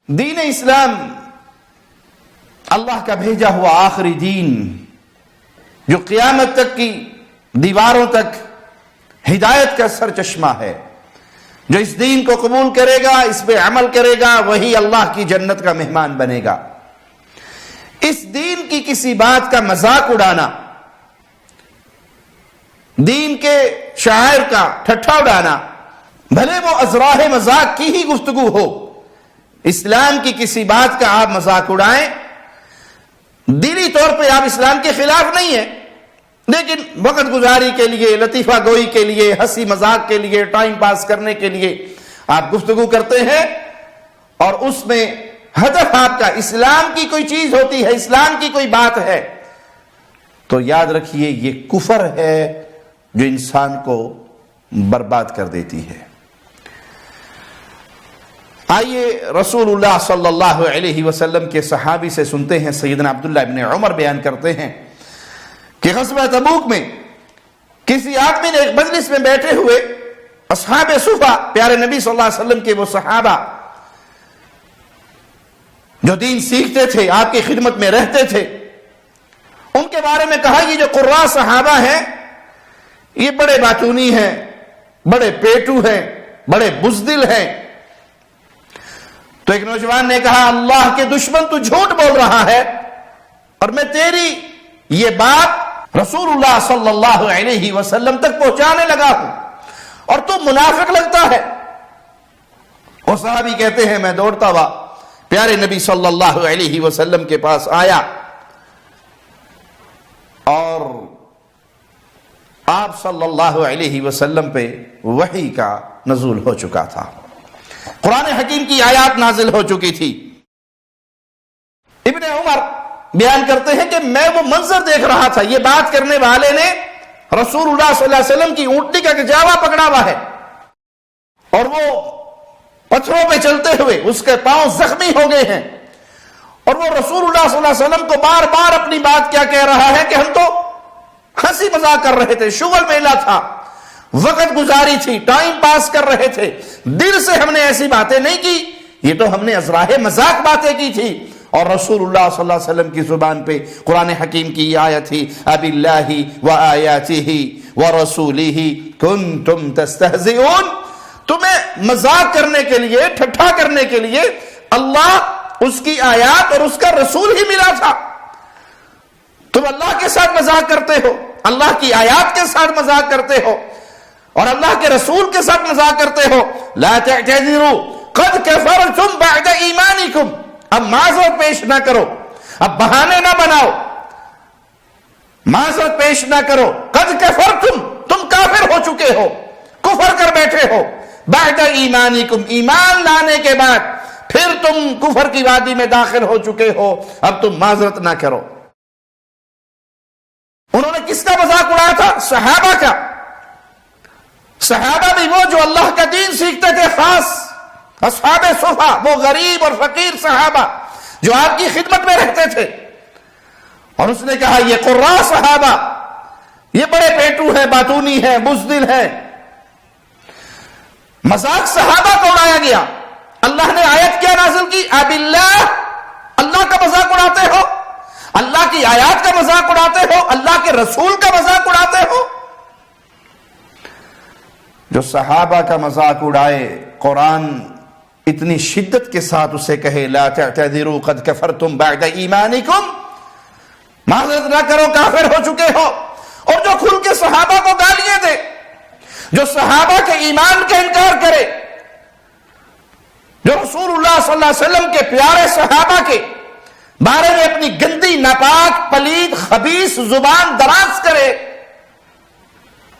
دین اسلام اللہ کا بھیجا ہوا آخری دین جو قیامت تک کی دیواروں تک ہدایت کا سرچشمہ ہے. جو اس دین کو قبول کرے گا، اس پہ عمل کرے گا، وہی اللہ کی جنت کا مہمان بنے گا. اس دین کی کسی بات کا مذاق اڑانا، دین کے شاعر کا ٹھٹھا اڑانا، بھلے وہ ازراہ مذاق کی ہی گفتگو ہو، اسلام کی کسی بات کا آپ مذاق اڑائیں، دلی طور پہ آپ اسلام کے خلاف نہیں ہیں، لیکن وقت گزاری کے لیے، لطیفہ گوئی کے لیے، ہنسی مذاق کے لیے، ٹائم پاس کرنے کے لیے آپ گفتگو کرتے ہیں، اور اس میں ہدف آپ کا اسلام کی کوئی چیز ہوتی ہے، اسلام کی کوئی بات ہے، تو یاد رکھیے یہ کفر ہے جو انسان کو برباد کر دیتی ہے. آئیے رسول اللہ صلی اللہ علیہ وسلم کے صحابی سے سنتے ہیں. سیدنا عبداللہ ابن عمر بیان کرتے ہیں کہ غزوہ تبوک میں کسی آدمی نے ایک مجلس میں بیٹھے ہوئے اصحاب صفا، پیارے نبی صلی اللہ علیہ وسلم کے وہ صحابہ جو دین سیکھتے تھے، آپ کی خدمت میں رہتے تھے، ان کے بارے میں کہا یہ جو قراء صحابہ ہیں یہ بڑے باتونی ہیں، بڑے پیٹو ہیں، بڑے بزدل ہیں. تو ایک نوجوان نے کہا اللہ کے دشمن تو جھوٹ بول رہا ہے، اور میں تیری یہ بات رسول اللہ صلی اللہ علیہ وسلم تک پہنچانے لگا ہوں اور تو منافق لگتا ہے. وہ صحابی کہتے ہیں میں دوڑتا ہوا پیارے نبی صلی اللہ علیہ وسلم کے پاس آیا اور آپ صلی اللہ علیہ وسلم پہ وحی کا نزول ہو چکا تھا، قرآن حکیم کی آیات نازل ہو چکی تھی. ابن عمر بیان کرتے ہیں کہ میں وہ منظر دیکھ رہا تھا، یہ بات کرنے والے نے رسول اللہ صلی اللہ علیہ وسلم کی اونٹنی کا گجاوا پکڑا ہوا ہے، اور وہ پتھروں پہ چلتے ہوئے اس کے پاؤں زخمی ہو گئے ہیں، اور وہ رسول اللہ صلی اللہ علیہ وسلم کو بار بار اپنی بات کیا کہہ رہا ہے کہ ہم تو ہنسی مذاق کر رہے تھے، شغل میلہ تھا، وقت گزاری تھی، ٹائم پاس کر رہے تھے، دل سے ہم نے ایسی باتیں نہیں کی، یہ تو ہم نے ازراہ مذاق باتیں کی تھی. اور رسول اللہ صلی اللہ علیہ وسلم کی زبان پہ قرآن حکیم کی یہ آیت تھی اب اللہ و آیاتہ و رسولہ کنتم تستہزئون. تمہیں مذاق کرنے کے لیے، ٹھٹھا کرنے کے لیے اللہ، اس کی آیات اور اس کا رسول ہی ملا تھا. تم اللہ کے ساتھ مذاق کرتے ہو، اللہ کی آیات کے ساتھ مذاق کرتے ہو، اور اللہ کے رسول کے ساتھ مذاق کرتے ہو. لا تعتذروا قد کفرتم بعد ایمانکم. اب معذرت پیش نہ کرو، اب بہانے نہ بناؤ، معذرت پیش نہ کرو. قد کفرتم، تم کافر ہو چکے ہو، کفر کر بیٹھے ہو. بعد ایمانکم، ایمان لانے کے بعد پھر تم کفر کی وادی میں داخل ہو چکے ہو، اب تم معذرت نہ کرو. انہوں نے کس کا مذاق اڑایا تھا؟ صحابہ کا. صحابہ بھی وہ جو اللہ کا دین سیکھتے تھے، خاص اصحاب صفا، وہ غریب اور فقیر صحابہ جو آپ کی خدمت میں رہتے تھے. اور اس نے کہا یہ قراء صحابہ یہ بڑے پیٹو ہیں، باتونی ہیں، بزدل ہیں. مذاق صحابہ کو اڑایا گیا. اللہ نے آیت کیا نازل کی؟ اب اللہ کا مذاق اڑاتے ہو، اللہ کی آیات کا مذاق اڑاتے ہو، اللہ کے رسول کا مذاق اڑاتے ہو. جو صحابہ کا مذاق اڑائے، قرآن اتنی شدت کے ساتھ اسے کہے لا تعتذروا قد کفرتم بعد ایمانکم، معذرت نہ کرو، کافر ہو چکے ہو. اور جو کھل کے صحابہ کو گالیاں دے، جو صحابہ کے ایمان کا انکار کرے، جو رسول اللہ صلی اللہ علیہ وسلم کے پیارے صحابہ کے بارے میں اپنی گندی، ناپاک، پلید، خبیث زبان دراز کرے،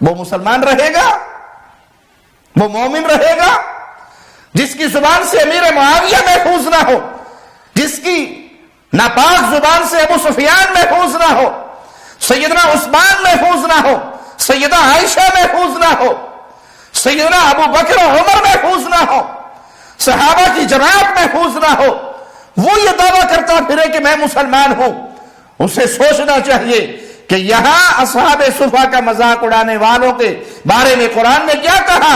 وہ مسلمان رہے گا؟ وہ مومن رہے گا؟ جس کی زبان سے امیر معاویہ محفوظ نہ ہو، جس کی ناپاک زبان سے ابو سفیان محفوظ نہ ہو، سیدنا عثمان محفوظ نہ ہو، سیدہ عائشہ محفوظ نہ ہو، سیدنا ابو بکر و عمر محفوظ نہ ہو، صحابہ کی جماعت محفوظ نہ ہو، وہ یہ دعویٰ کرتا پھرے کہ میں مسلمان ہوں. اسے سوچنا چاہیے کہ یہاں اصحاب صفا کا مذاق اڑانے والوں کے بارے میں قرآن نے کیا کہا؟